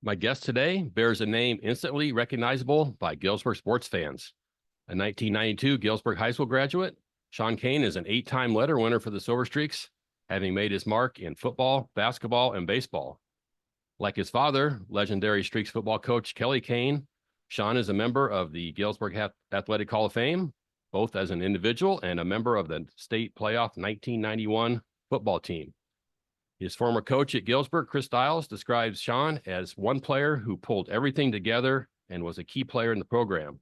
My guest today bears a name instantly recognizable by Galesburg sports fans. A 1992 Galesburg High School graduate, Sean Kane is an 8-time letter winner for the Silver Streaks, having made his mark in football, basketball, and baseball. Like his father, legendary Streaks football coach Kelly Kane, Sean is a member of the Galesburg Athletic Hall of Fame, both as an individual and a member of the state playoff 1991 football team. His former coach at Galesburg, Chris Stiles, describes Sean as one player who pulled everything together and was a key player in the program.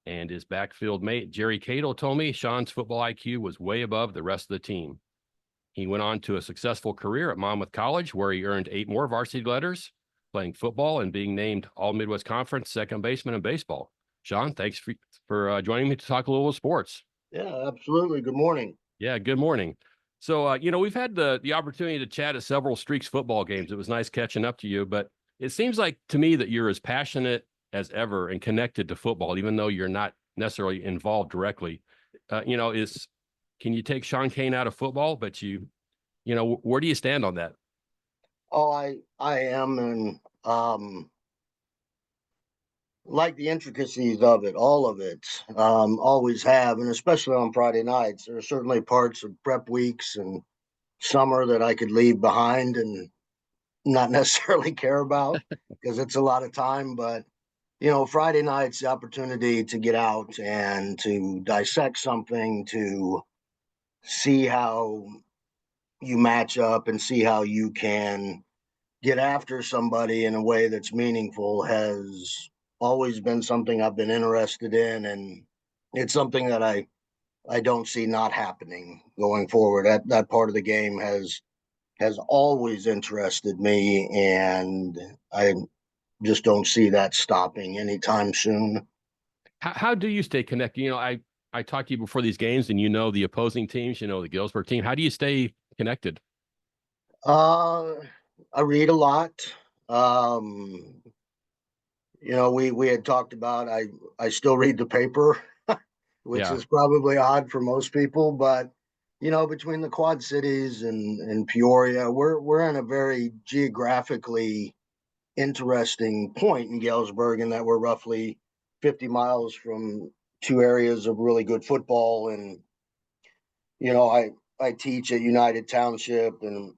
And his backfield mate, Jerry Cato, told me Sean's football IQ was way above the rest of the team. He went on to a successful career at Monmouth College, where he earned 8 more varsity letters, playing football and being named All Midwest Conference second baseman in baseball. Sean, thanks for joining me to talk a little sports. Yeah, absolutely. Good morning. Yeah, good morning. So, we've had the opportunity to chat at several Streaks football games. It was nice catching up to you, but it seems like to me that you're as passionate as ever and connected to football, even though you're not necessarily involved directly. Can you take Sean Kane out of football? But where do you stand on that? Oh, I am, and like the intricacies of it, all of it, always have, and especially on Friday nights. There are certainly parts of prep weeks and summer that I could leave behind and not necessarily care about because it's a lot of time. But Friday nights, the opportunity to get out and to dissect something, to see how you match up and see how you can get after somebody in a way that's meaningful has always been something I've been interested in, and it's something that I don't see not happening going forward. That part of the game has always interested me, and I just don't see that stopping anytime soon. How do you stay connected? I talked to you before these games, and the opposing teams, the Galesburg team. How do you stay connected? Uh, I read a lot. Um, we had talked about I still read the paper, which Yeah. is probably odd for most people, but between the Quad Cities and Peoria, we're in a very geographically interesting point in Galesburg in that we're roughly 50 miles from two areas of really good football. And I teach at United Township and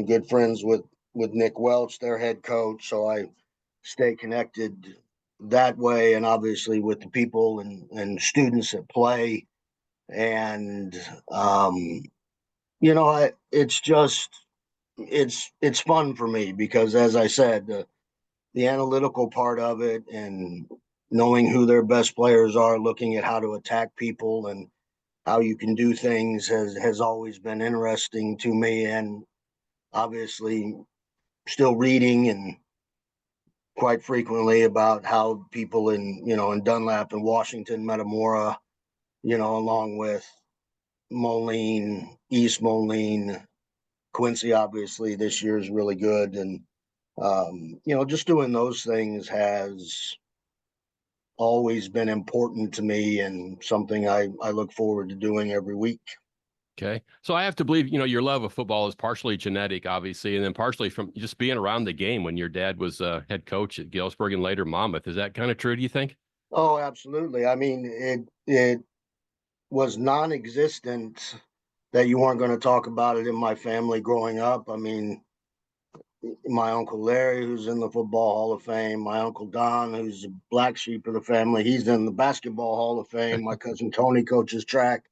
good friends with Nick Welch, their head coach, so I stay connected that way, and obviously with the people and students that play. And it's just it's fun for me because, as I said, the analytical part of it and knowing who their best players are, looking at how to attack people and how you can do things has always been interesting to me. And obviously still reading and quite frequently about how people in Dunlap and Washington, Metamora, along with Moline, East Moline, Quincy, obviously this year is really good. And just doing those things has always been important to me and something I look forward to doing every week. Okay. So I have to believe, your love of football is partially genetic, obviously, and then partially from just being around the game when your dad was head coach at Galesburg and later Monmouth. Is that kind of true, do you think? Oh, absolutely. I mean, it was non-existent that you weren't going to talk about it in my family growing up. I mean, my uncle Larry, who's in the Football Hall of Fame, my uncle Don, who's the black sheep of the family, he's in the Basketball Hall of Fame. My cousin Tony coaches track.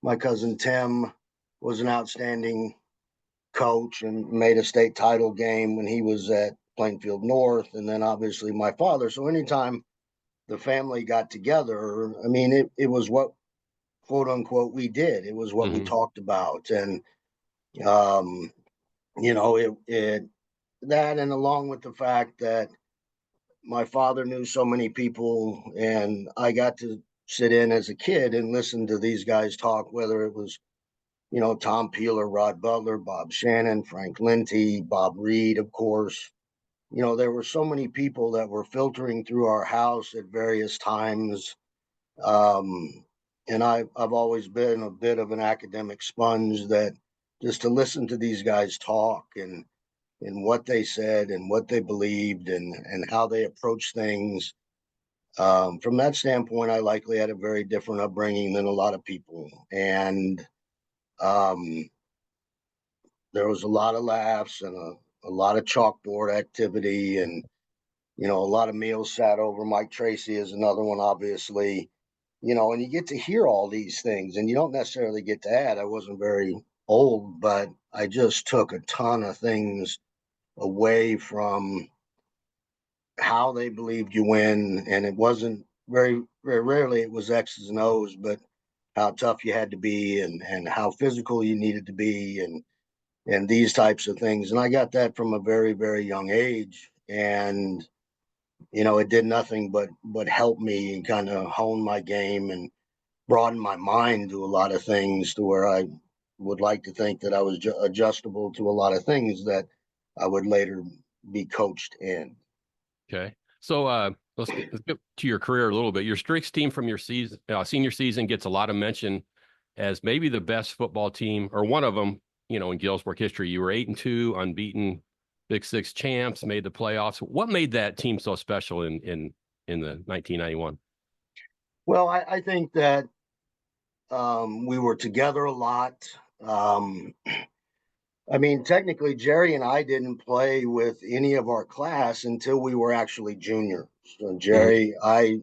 My cousin Tim was an outstanding coach and made a state title game when he was at Plainfield North. And then obviously my father. So anytime the family got together, I mean, it was what, quote unquote, we did. It was what we Hmm. talked about. And, um, it that, and along with the fact that my father knew so many people, and I got to sit in as a kid and listen to these guys talk, whether it was Tom Peeler, Rod Butler, Bob Shannon, Frank Linty, Bob Reed, of course. There were so many people that were filtering through our house at various times. Um, and I've always been a bit of an academic sponge that just to listen to these guys talk and in what they said and what they believed and how they approached things. From that standpoint, I likely had a very different upbringing than a lot of people. And um, there was a lot of laughs and a lot of chalkboard activity, and a lot of meals sat over. Mike Tracy is another one, obviously. And you get to hear all these things, and you don't necessarily get to add. I wasn't very old, but I just took a ton of things away from how they believed you win. And it wasn't very, very rarely it was X's and O's, but how tough you had to be and how physical you needed to be and these types of things. And I got that from a very, very young age. And it did nothing but help me and kind of hone my game and broaden my mind to a lot of things, to where I would like to think that I was adjustable to a lot of things that I would later be coached in. Okay. So let's get to your career a little bit. Your Streaks team from your season, senior season gets a lot of mention as maybe the best football team, or one of them, in Galesburg history. You were 8-2, unbeaten, Big Six champs, made the playoffs. What made that team so special in the 1991? Well, I think that we were together a lot. Um, technically, Jerry and I didn't play with any of our class until we were actually juniors. So Mhm. Jerry, I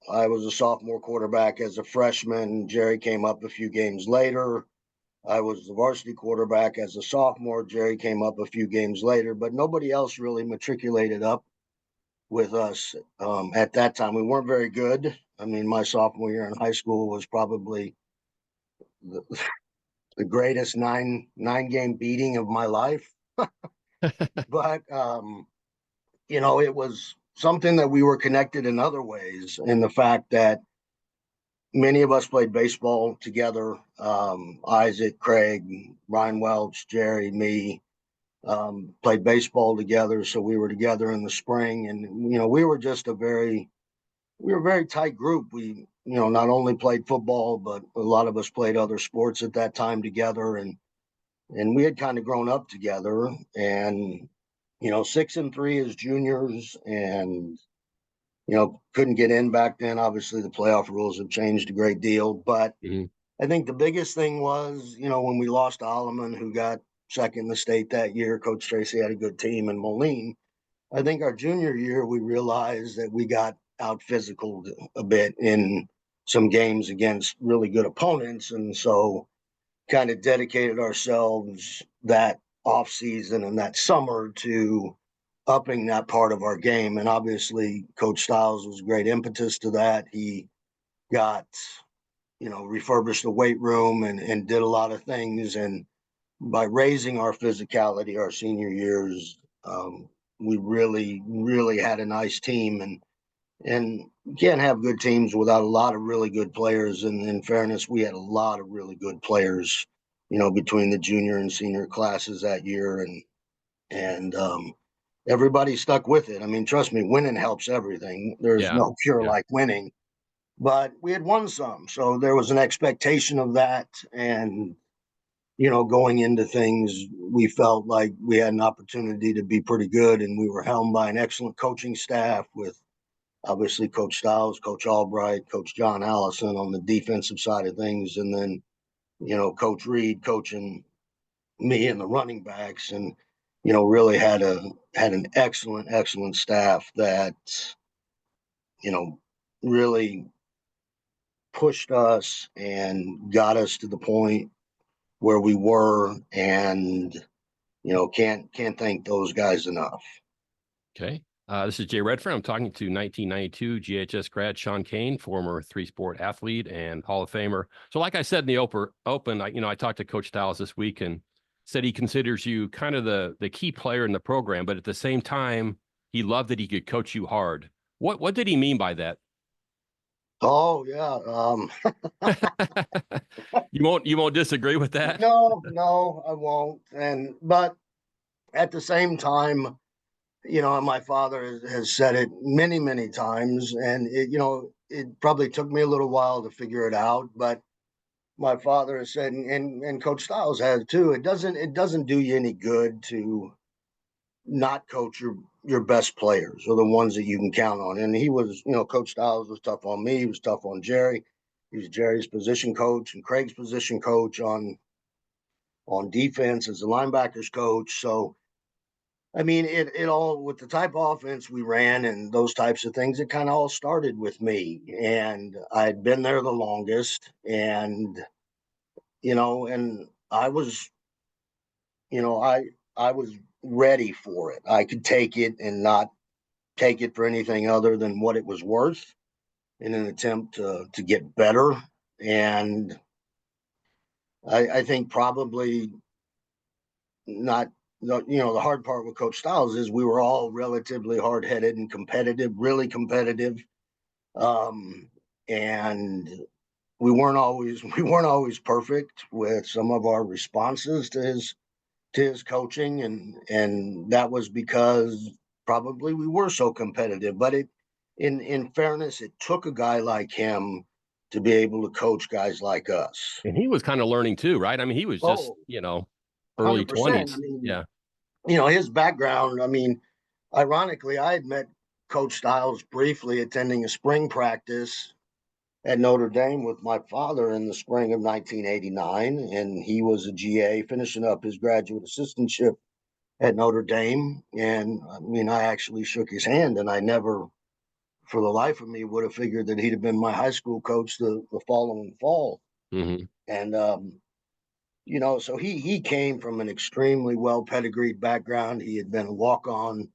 was a sophomore quarterback as a freshman. Jerry came up a few games later. I was the varsity quarterback as a sophomore. Jerry came up a few games later, but nobody else really matriculated up with us at that time. We weren't very good. My sophomore year in high school was probably the, the greatest nine game beating of my life. But it was something that we were connected in other ways, in the fact that many of us played baseball together. Isaac, Craig, Ryan Welch, Jerry, me, played baseball together. So we were together in the spring, and we were just we were a very tight group. We not only played football, but a lot of us played other sports at that time together, and we had kind of grown up together. And 6-3 as juniors, and couldn't get in back then. Obviously, the playoff rules have changed a great deal, but Mhm. I think the biggest thing was, when we lost Alleman, who got second in the state that year. Coach Tracy had a good team, and Moline. I think our junior year, we realized that we got out physical a bit in some games against really good opponents. And so kind of dedicated ourselves that off season and that summer to upping that part of our game. And obviously Coach Stiles was a great impetus to that. He got, refurbished the weight room and did a lot of things. And by raising our physicality our senior years, we really, really had a nice team. And you can't have good teams without a lot of really good players. And in fairness, we had a lot of really good players, between the junior and senior classes that year. And everybody stuck with it. Trust me, winning helps everything. There's Yeah. no cure Yeah. like winning. But we had won some. So there was an expectation of that. And going into things, we felt like we had an opportunity to be pretty good, and we were helmed by an excellent coaching staff with obviously Coach Stiles, Coach Albright, Coach John Allison on the defensive side of things, and then Coach Reed coaching me and the running backs, and really had an excellent staff that really pushed us and got us to the point where we were, and can't thank those guys enough. Okay. This is Jay Redfern. I'm talking to 1992 GHS grad Sean Kane, former three-sport athlete and Hall of Famer. So like I said in the open, I talked to Coach Stiles this week and said he considers you kind of the key player in the program, but at the same time, he loved that he could coach you hard. What did he mean by that? Oh yeah. You won't disagree with that? No, I won't. But at the same time, my father has said it many times, and it probably took me a little while to figure it out. But my father has said, and Coach Stiles has too, it doesn't do you any good to not coach your best players or the ones that you can count on. And he was, Coach Stiles was tough on me. He was tough on Jerry. He was Jerry's position coach and Craig's position coach on defense as a linebackers coach. So I mean, it all with the type of offense we ran and those types of things, it kind of all started with me. And I'd been there the longest. And, and I was, I was ready for it. I could take it and not take it for anything other than what it was worth in an attempt to get better. And I think probably not the hard part with Coach Stiles is we were all relatively hard-headed and competitive, really competitive, and we weren't always perfect with some of our responses to his coaching, and that was because probably we were so competitive. But in fairness, it took a guy like him to be able to coach guys like us. And he was kind of learning too, right? I mean, he was just, Oh, early 100%. I 20s. mean, Yeah. his background, I mean, ironically, I had met Coach Stiles briefly attending a spring practice at Notre Dame with my father in the spring of 1989. And he was a GA finishing up his graduate assistantship at Notre Dame. And I mean, I actually shook his hand, and I never, for the life of me, would have figured that he'd have been my high school coach the following fall. Hmm. And, so he came from an extremely well pedigreed background. He had been a walk on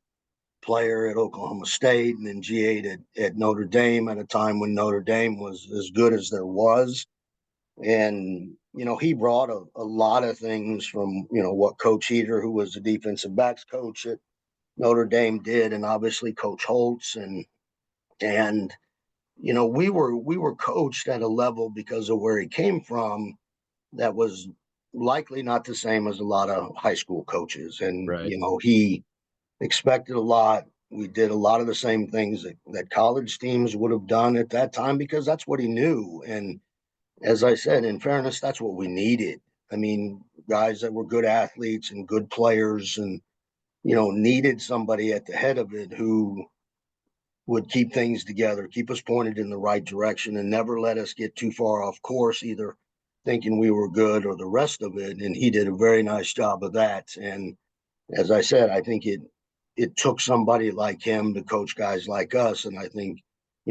player at Oklahoma State and then GA'd at Notre Dame at a time when Notre Dame was as good as there was. And, he brought a lot of things from, what Coach Heater, who was the defensive backs coach at Notre Dame, did, and obviously Coach Holtz. And we were coached at a level because of where he came from that was likely not the same as a lot of high school coaches. And, Right. he expected a lot. We did a lot of the same things that college teams would have done at that time because that's what he knew. And as I said, in fairness, that's what we needed. I mean, guys that were good athletes and good players and, needed somebody at the head of it who would keep things together, keep us pointed in the right direction, and never let us get too far off course, either thinking we were good or the rest of it. And he did a very nice job of that. And as I said, I think it took somebody like him to coach guys like us. And I think,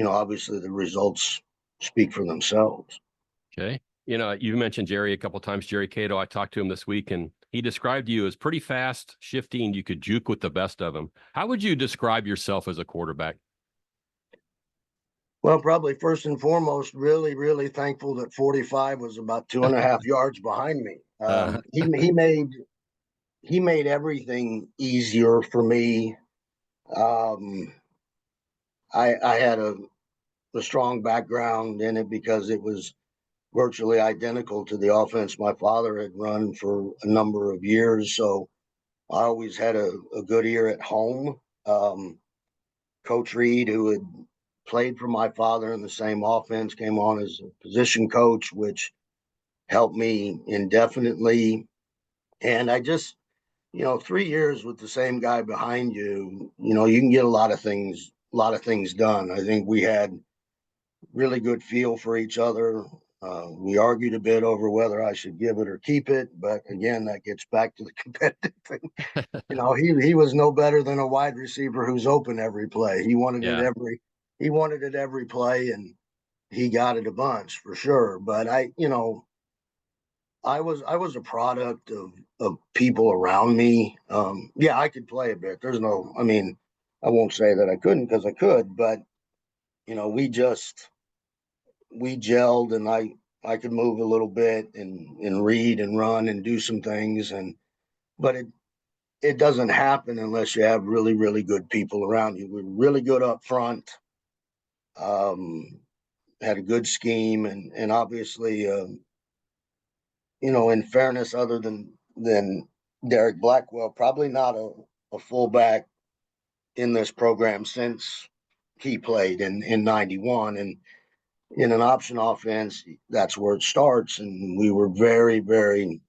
obviously the results speak for themselves. Okay. You mentioned Jerry a couple of times, Jerry Cato. I talked to him this week, and he described you as pretty fast, shifty, you could juke with the best of them. How would you describe yourself as a quarterback? Well, probably first and foremost, really, really thankful that 45 was about 2.5 yards behind me. Uh, He made everything easier for me. Um, I had a strong background in it because it was virtually identical to the offense my father had run for a number of years. So I always had a good ear at home. Coach Reed, who had played for my father in the same offense, came on as a position coach, which helped me indefinitely. And I just, 3 years with the same guy behind you, you can get a lot of things done. I think we had really good feel for each other. We argued a bit over whether I should give it or keep it, but again, that gets back to the competitive thing. He was no better than a wide receiver who's open every play. He wanted it yeah. every play, and he got it a bunch for sure. But I was a product of people around me. Yeah, I could play a bit. I mean, I won't say that I couldn't because I could, but we gelled, and I could move a little bit and read and run and do some things. But it doesn't happen unless you have really, really good people around you. We're really good up front. Um, had a good scheme, and obviously, in fairness, other than Derek Blackwell, probably not a fullback in this program since he played in '91. And in an option offense, that's where it starts. And we were very, very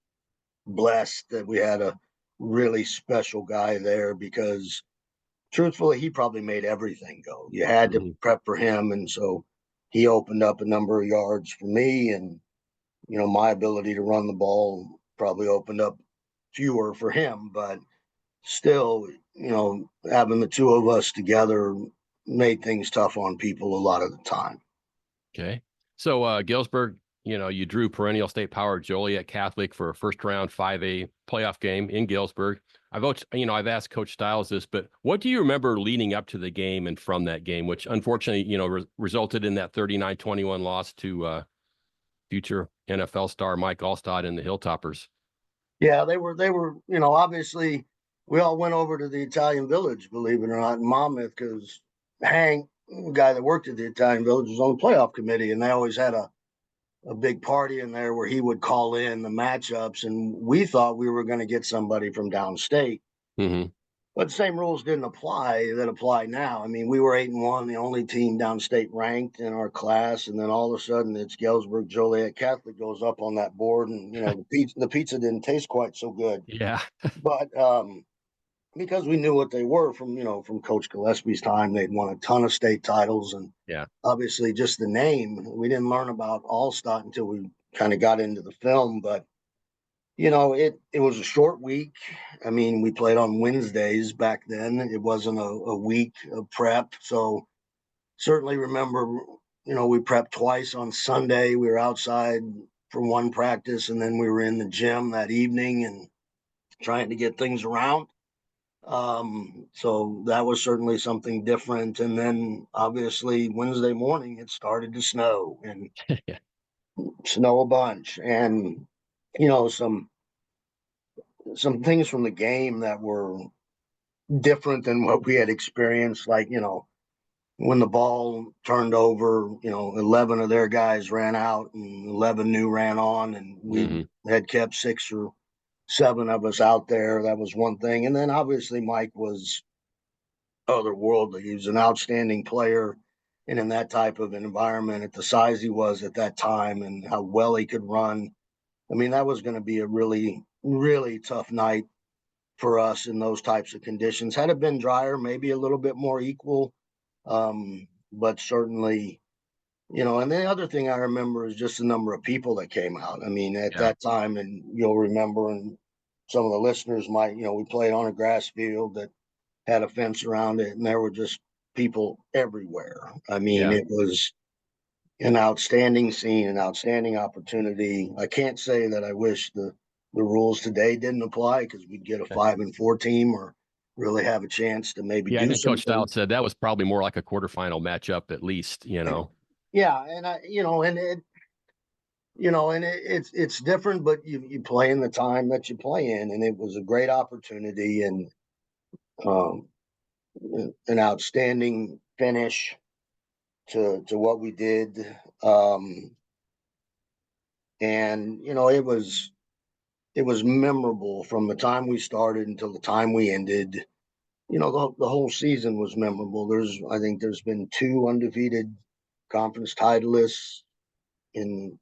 blessed that we had a really special guy there because truthfully, he probably made everything go. You had to Mhm. prep for him. And so he opened up a number of yards for me. And, my ability to run the ball probably opened up fewer for him. But still, having the two of us together made things tough on people a lot of the time. Okay. So Galesburg, you drew perennial state power Joliet Catholic for a first round 5A playoff game in Galesburg. I've asked Coach Stiles this, but what do you remember leading up to the game and from that game, which unfortunately, resulted in that 39-21 loss to future NFL star Mike Allstott and the Hilltoppers? Yeah, they were, obviously we all went over to the Italian Village, believe it or not, in Monmouth, because Hank, the guy that worked at the Italian Village, was on the playoff committee, and they always had a big party in there where he would call in the matchups, and we thought we were going to get somebody from downstate. Mm-hmm. But the same rules didn't apply that apply now. I mean, we were 8-1, the only team downstate ranked in our class, and then all of a sudden it's Galesburg Joliet Catholic goes up on that board, and the pizza didn't taste quite so good. Yeah. But because we knew what they were from Coach Gillespie's time, they'd won a ton of state titles, and Yeah. obviously just the name. We didn't learn about Allstott until we kind of got into the film, but it was a short week. I mean, we played on Wednesdays back then. It wasn't a week of prep. So certainly remember, we prepped twice on Sunday. We were outside for one practice, and then we were in the gym that evening and trying to get things around. So that was certainly something different. And then obviously Wednesday morning, it started to snow and Yeah. snow a bunch. And, some things from the game that were different than what we had experienced. Like, when the ball turned over, 11 of their guys ran out and 11 new ran on, and we Mm-hmm. had kept 6 or 7 of us out there. That was one thing. And then obviously Mike was otherworldly. He was an outstanding player. And in that type of environment, at the size he was at that time and how well he could run, I mean, that was going to be a really, really tough night for us in those types of conditions. Had it been drier, maybe a little bit more equal, but certainly, and the other thing I remember is just the number of people that came out. I mean, at Yeah. that time, and you'll remember, and some of the listeners might, we played on a grass field that had a fence around it, and there were just people everywhere. I mean, Yeah. it was an outstanding scene, an outstanding opportunity. I can't say that I wish the rules today didn't apply because we'd get a 5-4 team or really have a chance to maybe Yeah, I do think Coach something. Stiles said that was probably more like a quarterfinal matchup at least. Yeah, and it's different, but you play in the time that you play in, and it was a great opportunity and um, an outstanding finish to what we did. Um, and it was memorable from the time we started until the time we ended. The whole season was memorable. I think there's been 2 undefeated conference titleists in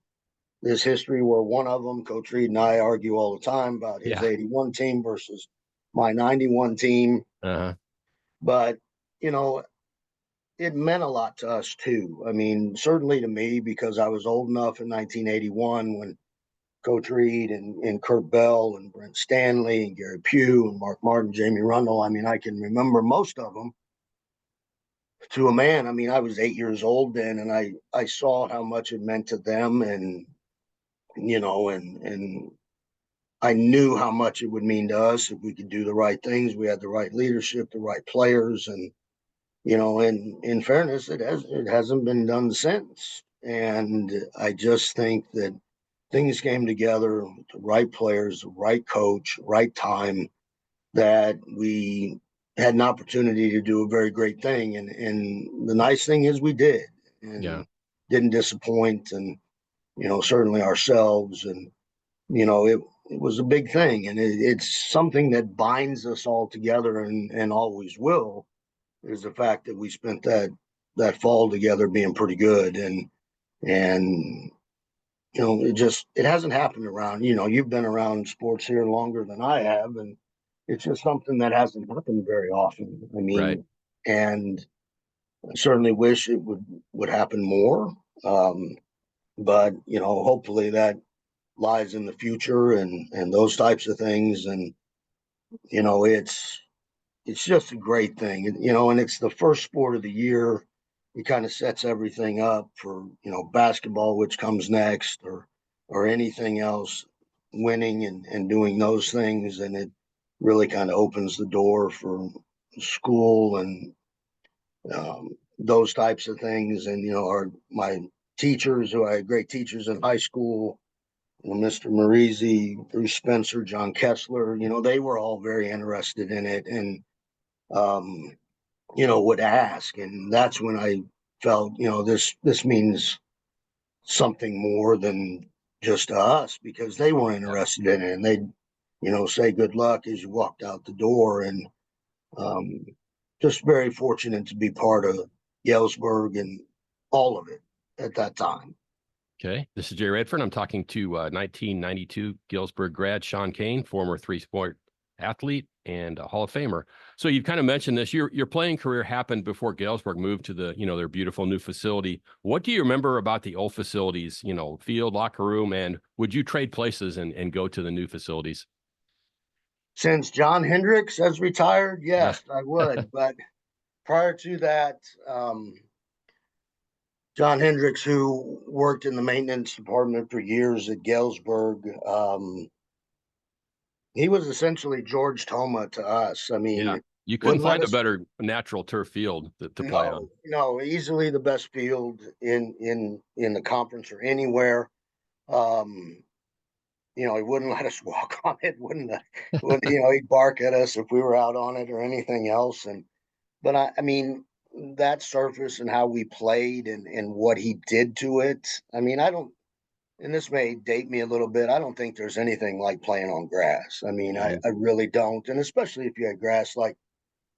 this history, where one of them, Coach Reed and I argue all the time about his Yeah. 81 team versus my 91 team. Uh-huh. But, you know, it meant a lot to us too. I mean, certainly to me, because I was old enough in 1981 when Coach Reed and Kurt Bell and Brent Stanley and Gary Pugh and Mark Martin, Jamie Rundle. I mean, I can remember most of them to a man. I mean, I was 8 years old then, and I saw how much it meant to them, and and I knew how much it would mean to us if we could do the right things. We had the right leadership, the right players, and and in fairness, it hasn't been done since. And I just think that things came together with the right players, the right coach, right time, that we had an opportunity to do a very great thing. And the nice thing is we did, Yeah. and didn't disappoint, and certainly ourselves. And it was a big thing, and it's something that binds us all together, and always will, is the fact that we spent that fall together being pretty good. And And, it hasn't happened around, you've been around sports here longer than I have. And it's just something that hasn't happened very often. I Right. mean, and I certainly wish it would happen more. But, hopefully that lies in the future and those types of things. And, it's just a great thing, and it's the first sport of the year. It kind of sets everything up for, basketball, which comes next, or anything else, winning and doing those things. And it really kind of opens the door for school and those types of things. And, my teachers, who I had great teachers in high school, Mr. Marizi, Bruce Spencer, John Kessler, they were all very interested in it. And, um, would ask. And that's when I felt, this means something more than just to us, because they were Yep. interested in it. And they'd, say good luck as you walked out the door. And um, just very fortunate to be part of Galesburg and all of it at that time. Okay. This is Jerry Redford. I'm talking to 1992 Galesburg grad Sean Kane, former three-sport athlete and a Hall of Famer. So you've kind of mentioned this. Your playing career happened before Galesburg moved to their beautiful new facility. What do you remember about the old facilities, field, locker room, and would you trade places and go to the new facilities? Since John Hendricks has retired, Yeah. yes, I would. But prior to that, John Hendricks, who worked in the maintenance department for years at Galesburg, he was essentially George Toma to us. I Yeah. mean, You couldn't wouldn't let find a us. better natural turf field to play on. No, easily the best field in the conference or anywhere. Um, he wouldn't let us walk on it. Wouldn't he'd bark at us if we were out on it or anything else. And but I mean, that surface and how we played and what he did to it. I mean, I don't. And this may date me a little bit. I don't think there's anything like playing on grass. I mean, I really don't. And especially if you had grass like,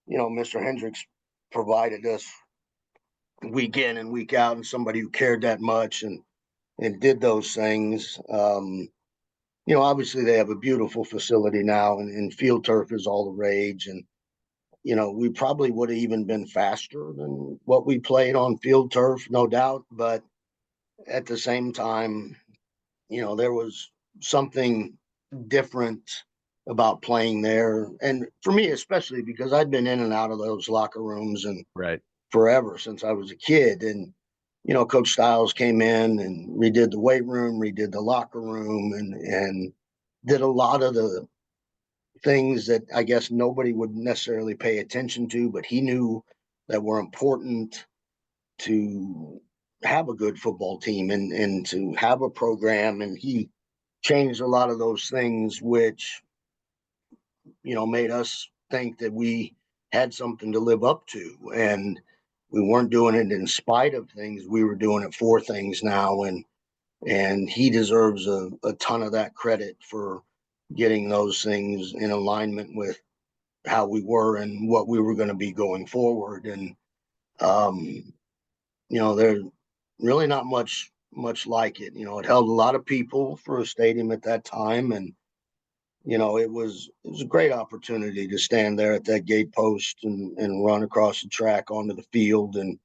Mr. Hendricks provided us week in and week out, and somebody who cared that much and did those things. Obviously they have a beautiful facility now, and field turf is all the rage. And, we probably would have even been faster than what we played on field turf, no doubt. But at the same time, there was something different about playing there. And for me, especially because I'd been in and out of those locker rooms and Right. forever since I was a kid. And, Coach Stiles came in and redid the weight room, redid the locker room, and did a lot of the things that I guess nobody would necessarily pay attention to, but he knew that were important to have a good football team and to have a program. And he changed a lot of those things, which, made us think that we had something to live up to. And we weren't doing it in spite of things. We were doing it for things now. And he deserves a ton of that credit for getting those things in alignment with how we were and what we were going to be going forward. And, there's really not much like it. It held a lot of people for a stadium at that time. And, it was a great opportunity to stand there at that gate post and run across the track onto the field and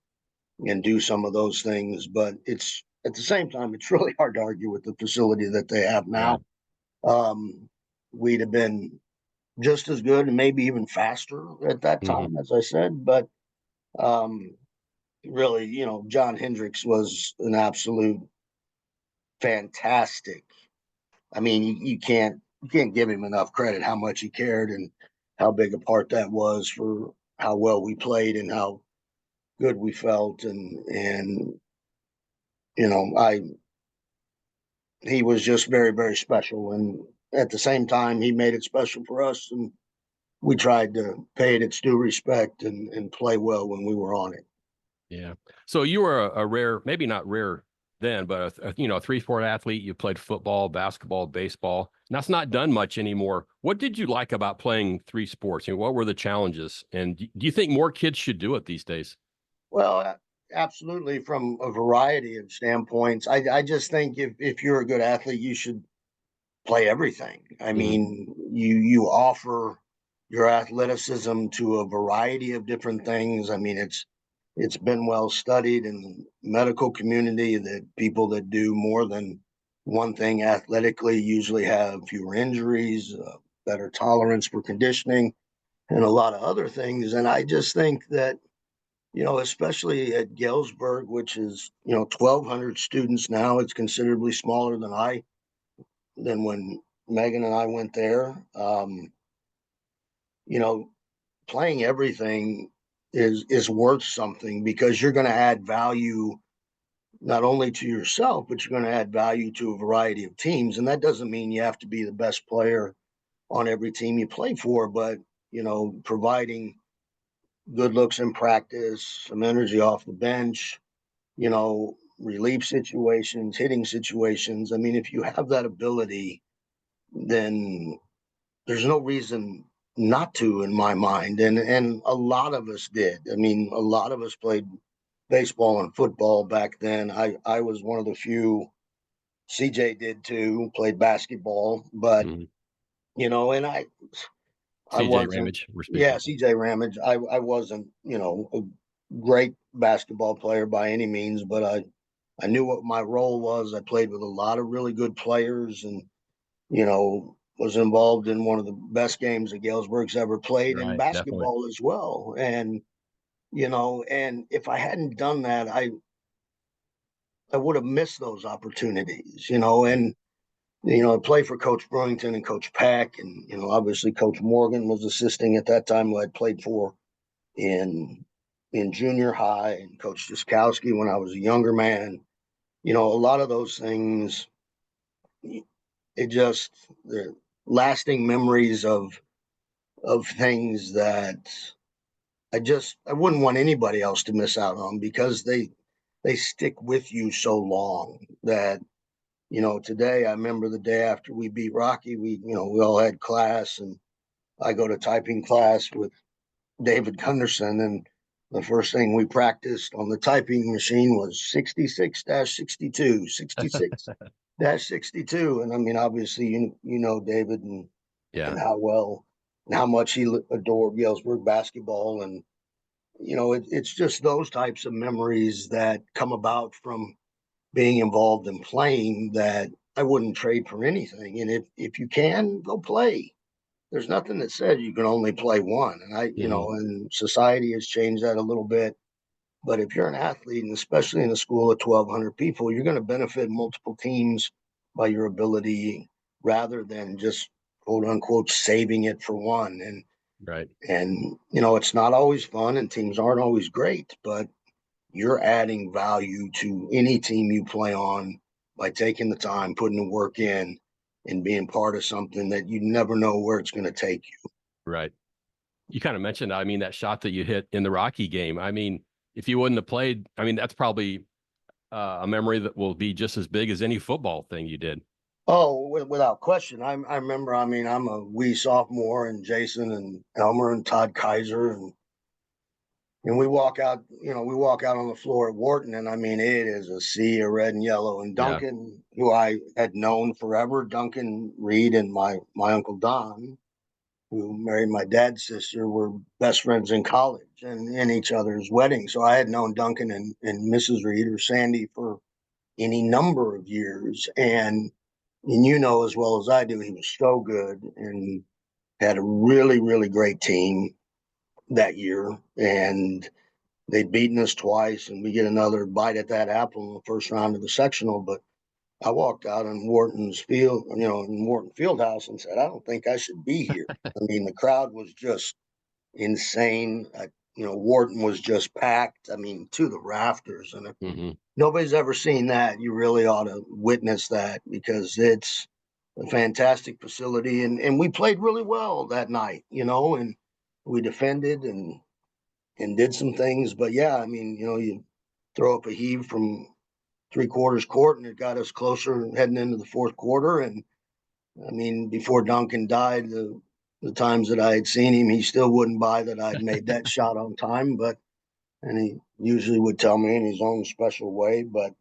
do some of those things. But it's at the same time, it's really hard to argue with the facility that they have Yeah. now. We'd have been just as good and maybe even faster at that Mhm. time, as I said. But um, really, John Hendricks was an absolute fantastic. I mean, you can't give him enough credit how much he cared and how big a part that was for how well we played and how good we felt. And I he was just very, very special. And at the same time, he made it special for us. And we tried to pay it its due respect and play well when we were on it. Yeah. So you were a rare, maybe not rare then, but a three-sport athlete. You played football, basketball, baseball. And that's not done much anymore. What did you like about playing three sports? What were the challenges? And do you think more kids should do it these days? Well, absolutely, from a variety of standpoints. I just think if you're a good athlete, you should play everything. I Mhm. mean, you offer your athleticism to a variety of different things. I mean, it's been well studied in the medical community that people that do more than one thing athletically usually have fewer injuries, better tolerance for conditioning, and a lot of other things. And I just think that, especially at Galesburg, which is, 1,200 students now, it's considerably smaller than when Megan and I went there. You know, Playing everything is worth something because you're going to add value not only to yourself, but you're going to add value to a variety of teams. And that doesn't mean you have to be the best player on every team you play for, but providing good looks in practice, some energy off the bench, relief situations, hitting situations. I mean, if you have that ability, then there's no reason not to, in my mind. And a lot of us did. I mean, a lot of us played baseball and football back then. I was one of the few. CJ did too, played basketball, but Mhm. and I CJ wasn't. Ramage, we're Yeah, speaking. CJ Ramage. I wasn't, a great basketball player by any means, but I knew what my role was. I played with a lot of really good players, and was involved in one of the best games that Galesburg's ever played in Right, definitely. basketball as well. And if I hadn't done that, I would have missed those opportunities, and I played for Coach Brewington and Coach Pack, and obviously Coach Morgan was assisting at that time, who I'd played for in junior high, and Coach Jaskowski when I was a younger man. A lot of those things, it just the lasting memories of things that I wouldn't want anybody else to miss out on because they stick with you so long that today I remember the day after we beat Rocky, we all had class, and I go to typing class with David Gunderson, and the first thing we practiced on the typing machine was 66-62, 66-62. And I mean, obviously, David, Yeah, and how well and how much he adored Galesburg basketball. And, it's just those types of memories that come about from being involved in playing that I wouldn't trade for anything. And if you can, go play. There's nothing that says you can only play one. And mhm, and society has changed that a little bit. But if you're an athlete, and especially in a school of 1,200 people, you're going to benefit multiple teams by your ability rather than just quote unquote saving it for one. right. And it's not always fun, and teams aren't always great, but you're adding value to any team you play on by taking the time, putting the work in, and being part of something that you never know where it's going to take you. Right. You kind of mentioned, I mean, that shot that you hit in the Rocky game. I mean, if you wouldn't have played, I mean, that's probably a memory that will be just as big as any football thing you did. Oh, without question. I remember. I mean, I'm a wee sophomore, and Jason and Elmer and Todd Kaiser, and we walk out on the floor at Wharton, and I mean, it is a sea of red and yellow. And Yeah. Duncan, who I had known forever, Duncan Reed, and my uncle Don, who married my dad's sister, were best friends in college and in each other's weddings. So I had known Duncan and Mrs. Reed, or Sandy, for any number of years. And as well as I do, he was so good and had a really, really great team that year. And they'd beaten us twice, and we get another bite at that apple in the first round of the sectional. But I walked out in Wharton's field, in Wharton Fieldhouse, and said, I don't think I should be here. I mean, the crowd was just insane. Wharton was just packed. I mean, to the rafters. And if Hmm. nobody's ever seen that, you really ought to witness that because it's a fantastic facility. And we played really well that night, and we defended and did some things. But yeah, I mean, you throw up a heave from 3/4 court, and it got us closer heading into the fourth quarter. And I mean, before Duncan died, the times that I had seen him, he still wouldn't buy that I'd made that shot on time. But and usually would tell me in his own special way. But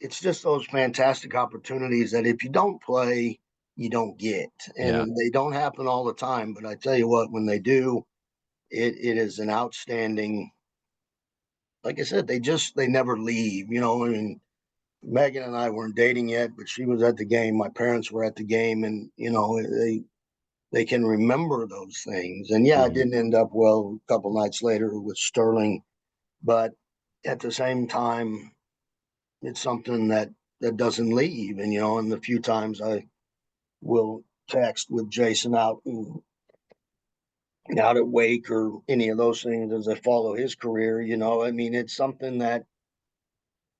it's just those fantastic opportunities that if you don't play, you don't get, Yeah. and they don't happen all the time. But I tell you what, when they do, it is an outstanding. Like I said, they never leave. I mean, Megan and I weren't dating yet, but she was at the game. My parents were at the game, and they can remember those things. And yeah, it Mhm. didn't end up well a couple nights later with Sterling, but at the same time, it's something that doesn't leave. And the few times I will text with Jason out at Wake or any of those things as I follow his career, I mean, it's something that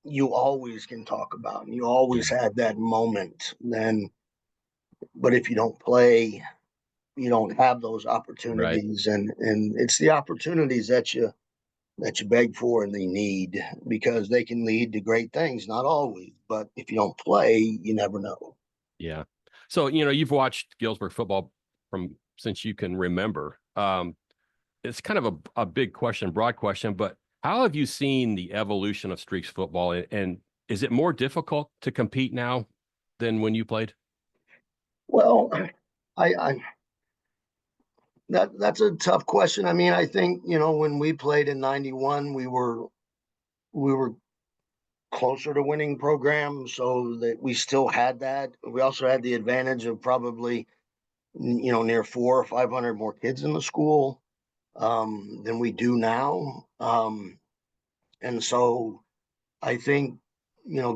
you always can talk about, and you Yeah. always had that moment. Then, but if you don't play, you don't have those Right. opportunities, and it's the opportunities that you beg for and they need, because they can lead to great things. Not always, but if you don't play, you never know. Yeah. So, you've watched Galesburg football from since you can remember. It's kind of a big question, broad question, but how have you seen the evolution of Streaks football? And is it more difficult to compete now than when you played? Well, I that's a tough question. I mean, I think when we played in '91, we were closer to winning programs, so that we still had that. We also had the advantage of probably near 400 or 500 more kids in the school than we do now. And so I think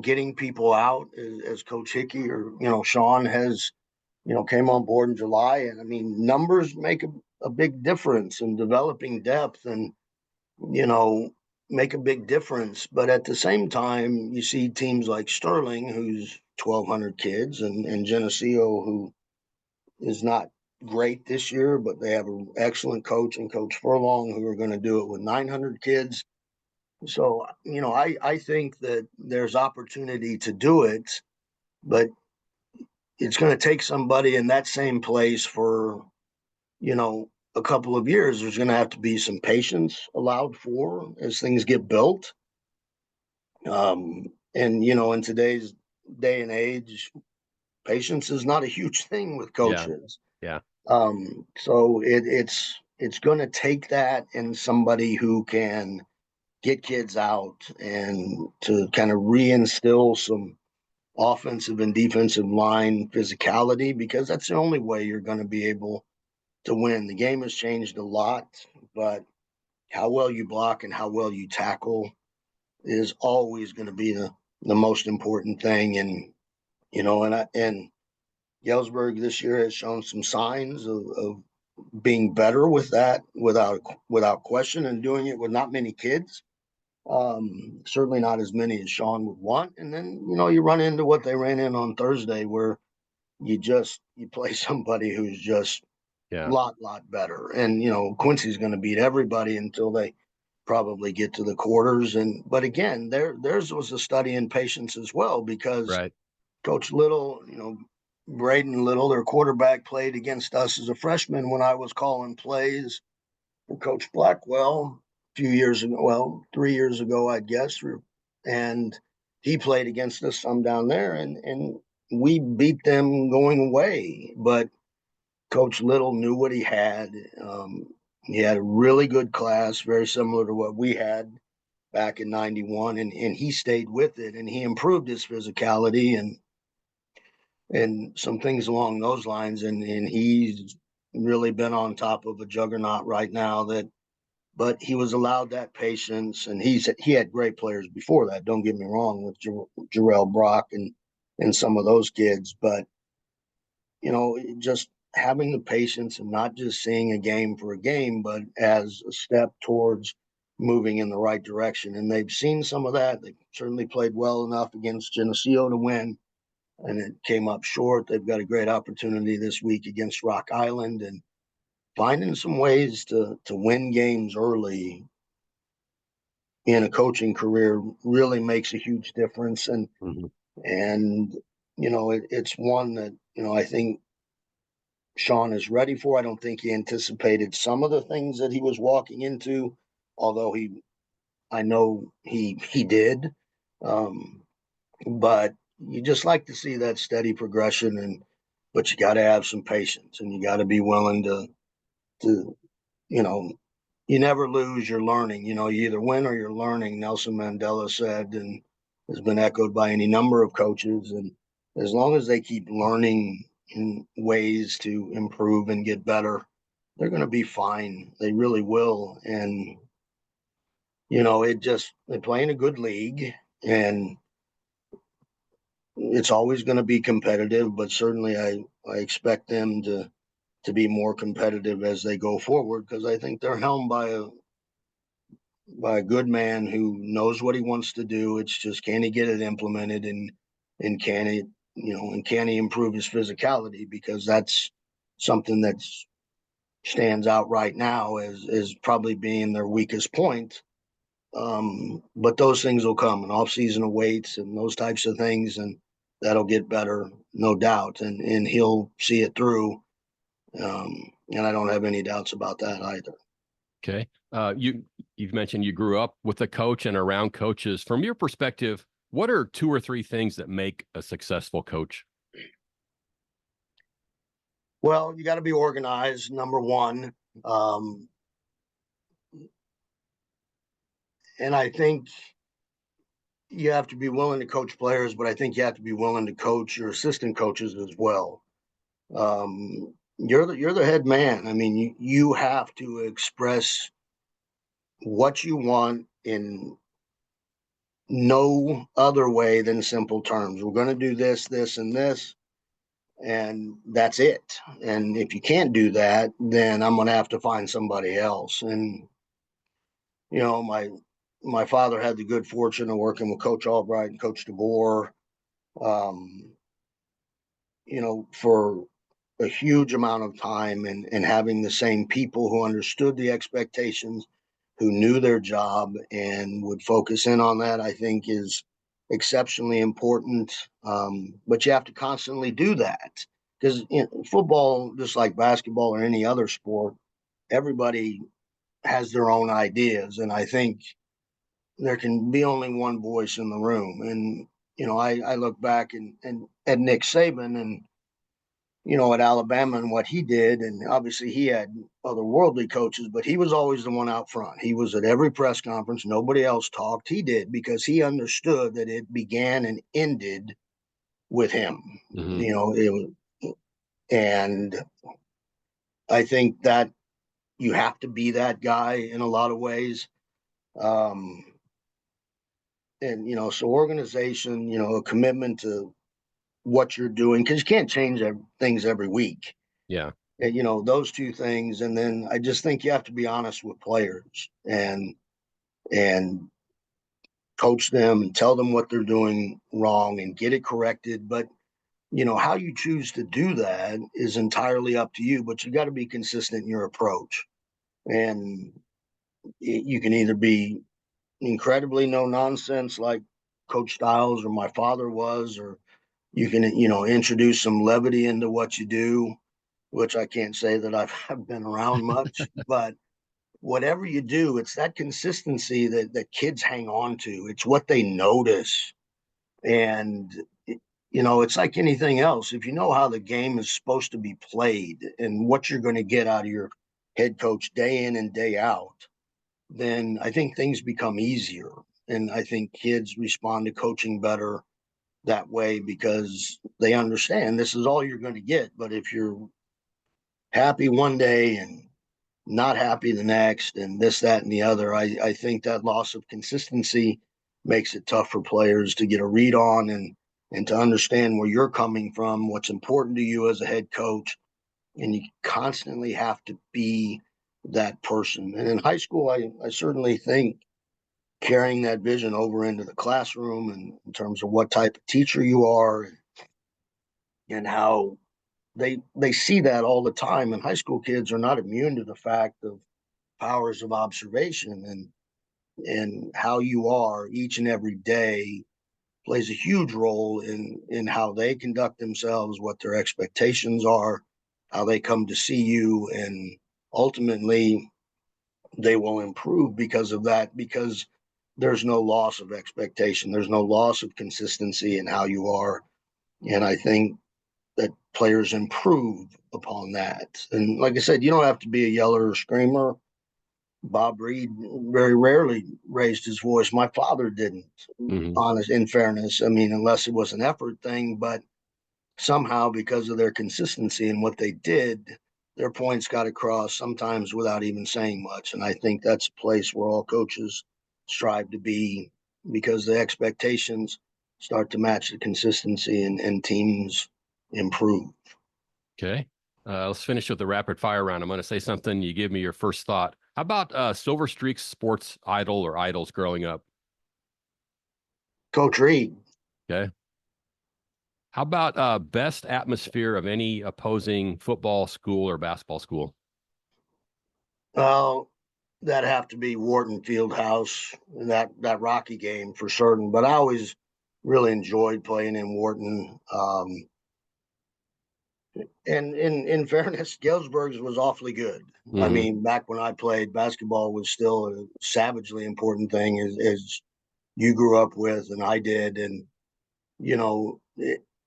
getting people out, as Coach Hickey or Sean has came on board in July, and I mean numbers make a big difference in developing depth, and you know make a big difference. But at the same time, you see teams like Sterling, who's 1,200 kids, and Geneseo, who is not great this year, but they have an excellent coach and Coach Furlong, who are going to do it with 900 kids. So I think that there's opportunity to do it, but it's going to take somebody in that same place for a couple of years. There's going to have to be some patience allowed for as things get built. And in today's day and age, patience is not a huge thing with Yeah. coaches. Yeah. So it's going to take that and somebody who can get kids out and to kind of reinstill some offensive and defensive line physicality, because that's the only way you're going to be able to win. The game has changed a lot, but how well you block and how well you tackle is always going to be the most important thing. And and Galesburg this year has shown some signs of being better with that, without question, and doing it with not many kids. Certainly not as many as Sean would want. And then you run into what they ran in on Thursday, where you play somebody who's just Yeah. lot better. And Quincy's going to beat everybody until they probably get to the quarters. And but again, theirs was a study in patience as well, because Right. Coach Little, Braden Little, their quarterback, played against us as a freshman when I was calling plays for Coach Blackwell a few years ago. Well, 3 years ago, I guess. And he played against us some down there, and we beat them going away. But Coach Little knew what he had. He had a really good class, very similar to what we had back in '91, and he stayed with it, and he improved his physicality and some things along those lines. And he's really been on top of a juggernaut right now. But he was allowed that patience, and he had great players before that. Don't get me wrong, with Jarrell Brock and some of those kids, but just having the patience and not just seeing a game for a game, but as a step towards moving in the right direction. And they've seen some of that. They certainly played well enough against Geneseo to win, and it came up short. They've got a great opportunity this week against Rock Island, and finding some ways to win games early in a coaching career really makes a huge difference. And Mhm. and it's one that I think Sean is ready for. I don't think he anticipated some of the things that he was walking into although I know he did. But you just like to see that steady progression, but you got to have some patience, and you got to be willing to, you know, you never lose, you're learning. You either win or you're learning, Nelson Mandela said, and has been echoed by any number of coaches. And as long as they keep learning in ways to improve and get better, they're going to be fine. They really will. And, they play in a good league, and it's always going to be competitive, but certainly I expect them to be more competitive as they go forward, because I think they're helmed by a good man who knows what he wants to do. It's just, can he get it implemented, and can he improve his physicality, because that's something that stands out right now as probably being their weakest point. But those things will come, and off-season weights and those types of things, and that'll get better, no doubt. And he'll see it through. And I don't have any doubts about that either. Okay. You've mentioned you grew up with a coach and around coaches. From your perspective, what are 2 or 3 things that make a successful coach? Well, you got to be organized, number one. And I think you have to be willing to coach players, but I think you have to be willing to coach your assistant coaches as well. You're the head man. I mean, you have to express what you want in no other way than simple terms. We're going to do this, this, and this, and that's it. And if you can't do that, then I'm going to have to find somebody else. And my father had the good fortune of working with Coach Albright and Coach DeBoer, um, for a huge amount of time, and having the same people who understood the expectations, who knew their job and would focus in on that, I think is exceptionally important. But you have to constantly do that, because football, just like basketball or any other sport, everybody has their own ideas. And I think there can be only one voice in the room. And, I look back and at Nick Saban, and at Alabama and what he did. And obviously he had other worldly coaches, but he was always the one out front. He was at every press conference. Nobody else talked. He did, because he understood that it began and ended with him. Mm-hmm. And I think that you have to be that guy in a lot of ways. So organization, a commitment to what you're doing, because you can't change things every week. Yeah. And, those 2 things. And then I just think you have to be honest with players, and coach them and tell them what they're doing wrong and get it corrected. But, how you choose to do that is entirely up to you, but you got to be consistent in your approach. And you can either be incredibly no nonsense like Coach Stiles or my father was, or you can, introduce some levity into what you do, which I can't say that I've been around much. But whatever you do, it's that consistency that kids hang on to. It's what they notice. And, it's like anything else. If you know how the game is supposed to be played and what you're going to get out of your head coach day in and day out, then I think things become easier. And I think kids respond to coaching better that way, because they understand this is all you're going to get. But if you're happy one day and not happy the next, and this, that, and the other, I think that loss of consistency makes it tough for players to get a read on, and to understand where you're coming from, what's important to you as a head coach. And you constantly have to be that person. And in high school, I certainly think carrying that vision over into the classroom, and in terms of what type of teacher you are, and how they see that all the time. And high school kids are not immune to the fact of powers of observation, and how you are each and every day plays a huge role in how they conduct themselves, what their expectations are, how they come to see you. And ultimately, they will improve because of that, because there's no loss of expectation. There's no loss of consistency in how you are. And I think that players improve upon that. And like I said, you don't have to be a yeller or screamer. Bob Reed very rarely raised his voice. My father didn't, Hmm. honest, in fairness. I mean, unless it was an effort thing, but somehow because of their consistency and what they did, their points got across sometimes without even saying much. And I think that's a place where all coaches strive to be, because the expectations start to match the consistency, and teams improve. Okay. Let's finish with the rapid fire round. I'm going to say something. You give me your first thought. How about Silver Streak's sports idol or idols growing up? Coach Reed. Okay. How about best atmosphere of any opposing football school or basketball school? Well, that have to be Wharton Fieldhouse, that Rocky game for certain. But I always really enjoyed playing in Wharton. And in fairness, Galesburg's was awfully good. I Hmm. mean, back when I played, basketball was still a savagely important thing, as you grew up with, and I did. And you know,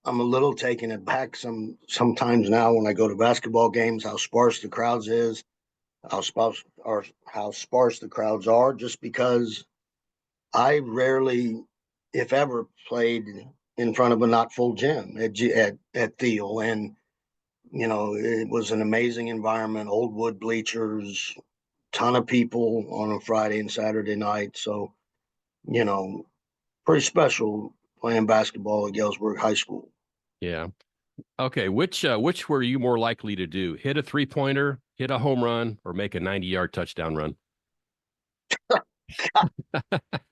I'm a little taken aback sometimes now when I go to basketball games, how sparse the crowds is, how sparse the crowds are, just because I rarely, if ever, played in front of a not full gym at Thiel. And it was an amazing environment, old wood bleachers, ton of people on a Friday and Saturday night. So, you know, pretty special playing basketball at Galesburg High School. Yeah. Okay. Which were you more likely to do? Hit a 3-pointer, hit a home run, or make a 90-yard touchdown run?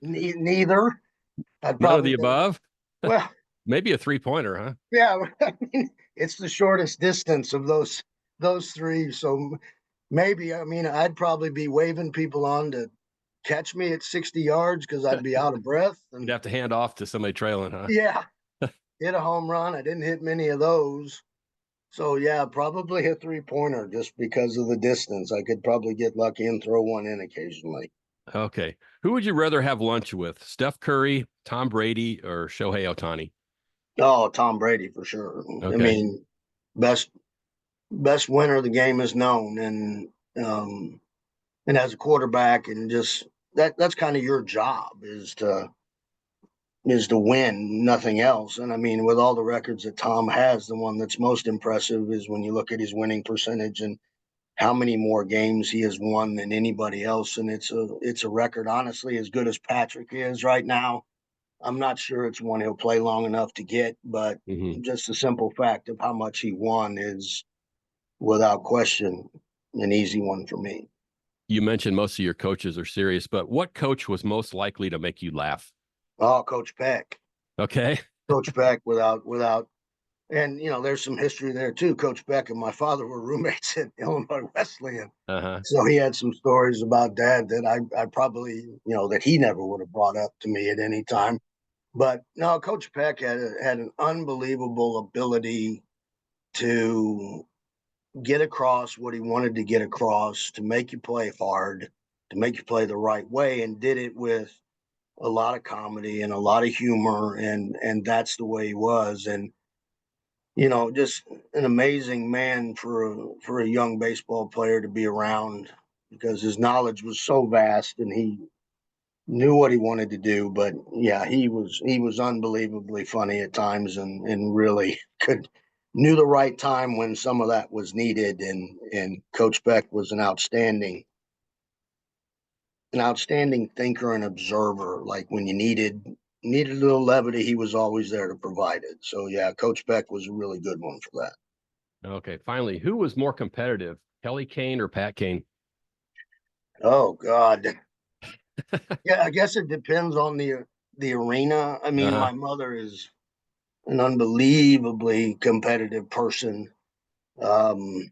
Neither. I'd None of probably the do. above. Well, Maybe a 3-pointer, huh? yeah, I mean, it's the shortest distance of those three. So maybe, I mean, I'd probably be waving people on to catch me at 60 yards because I'd be out of breath. You'd And have to hand off to somebody trailing, huh? yeah, hit a home run. I didn't hit many of those. So yeah, probably a 3-pointer just because of the distance. I could probably get lucky and throw one in occasionally. Okay. Who would you rather have lunch with? Steph Curry, Tom Brady, or Shohei Ohtani? Oh, Tom Brady for sure. I Okay. mean, best best winner the game is known, um, and as a quarterback, and just that's kind of your job, is to win, nothing else. And I mean, with all the records that Tom has, the one that's most impressive is when you look at his winning percentage and how many more games he has won than anybody else. And it's a record, honestly, as good as Patrick is right now. I'm not sure it's one he'll play long enough to get, but Hmm. just the simple fact of how much he won is without question an easy one for me. You mentioned most of your coaches are serious, but what coach was most likely to make you laugh? Oh, Coach Peck. Okay. Coach Peck without and there's some history there too. Coach Beck and my father were roommates at Illinois Wesleyan. Uh-huh. So he had some stories about dad that I probably, that he never would have brought up to me at any time. But no, Coach Peck had an unbelievable ability to get across what he wanted to get across, to make you play hard, to make you play the right way, and did it with a lot of comedy and a lot of humor, and that's the way he was. And just an amazing man for a young baseball player to be around, because his knowledge was so vast and he knew what he wanted to do. But yeah, he was unbelievably funny at times, and really could knew the right time when some of that was needed. And Coach Beck was an outstanding thinker and observer. Like when you needed a little levity, he was always there to provide it. So yeah, Coach Beck was a really good one for that. Okay. Finally, who was more competitive, Kelly Kane or Pat Kane? Oh God. Yeah, I guess it depends on the arena. I mean, Uh-huh. my mother is an unbelievably competitive person. Um,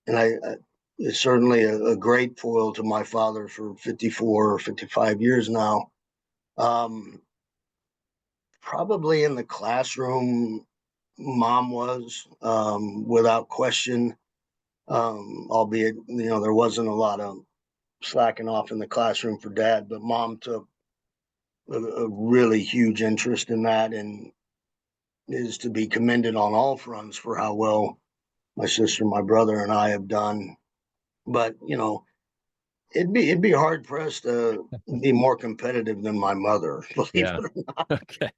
and I is certainly a great foil to my father for 54 or 55 years now. Um, Probably in the classroom, mom was, without question. Albeit, there wasn't a lot of slacking off in the classroom for dad, but mom took a really huge interest in that and is to be commended on all fronts for how well my sister, my brother, and I have done. But it'd be hard pressed to be more competitive than my mother, believe Yeah. it or Okay.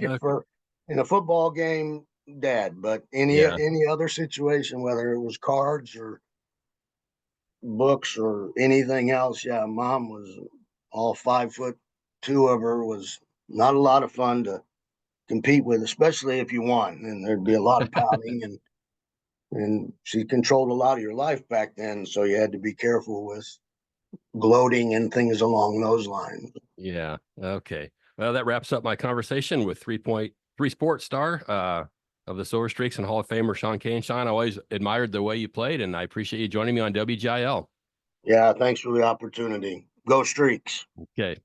not. For in a football game, dad, but Yeah. any other situation, whether it was cards or books or anything else, yeah, mom was all 5'2" of her was not a lot of fun to compete with, especially if you won. And there'd be a lot of pouting and she controlled a lot of your life back then, so you had to be careful with gloating and things along those lines. Yeah. Okay. Well, that wraps up my conversation with 3.3 sports star of the Silver Streaks and Hall of Famer Sean Kane. Sean, I always admired the way you played, and I appreciate you joining me on WGIL. Yeah, thanks for the opportunity. Go Streaks. Okay.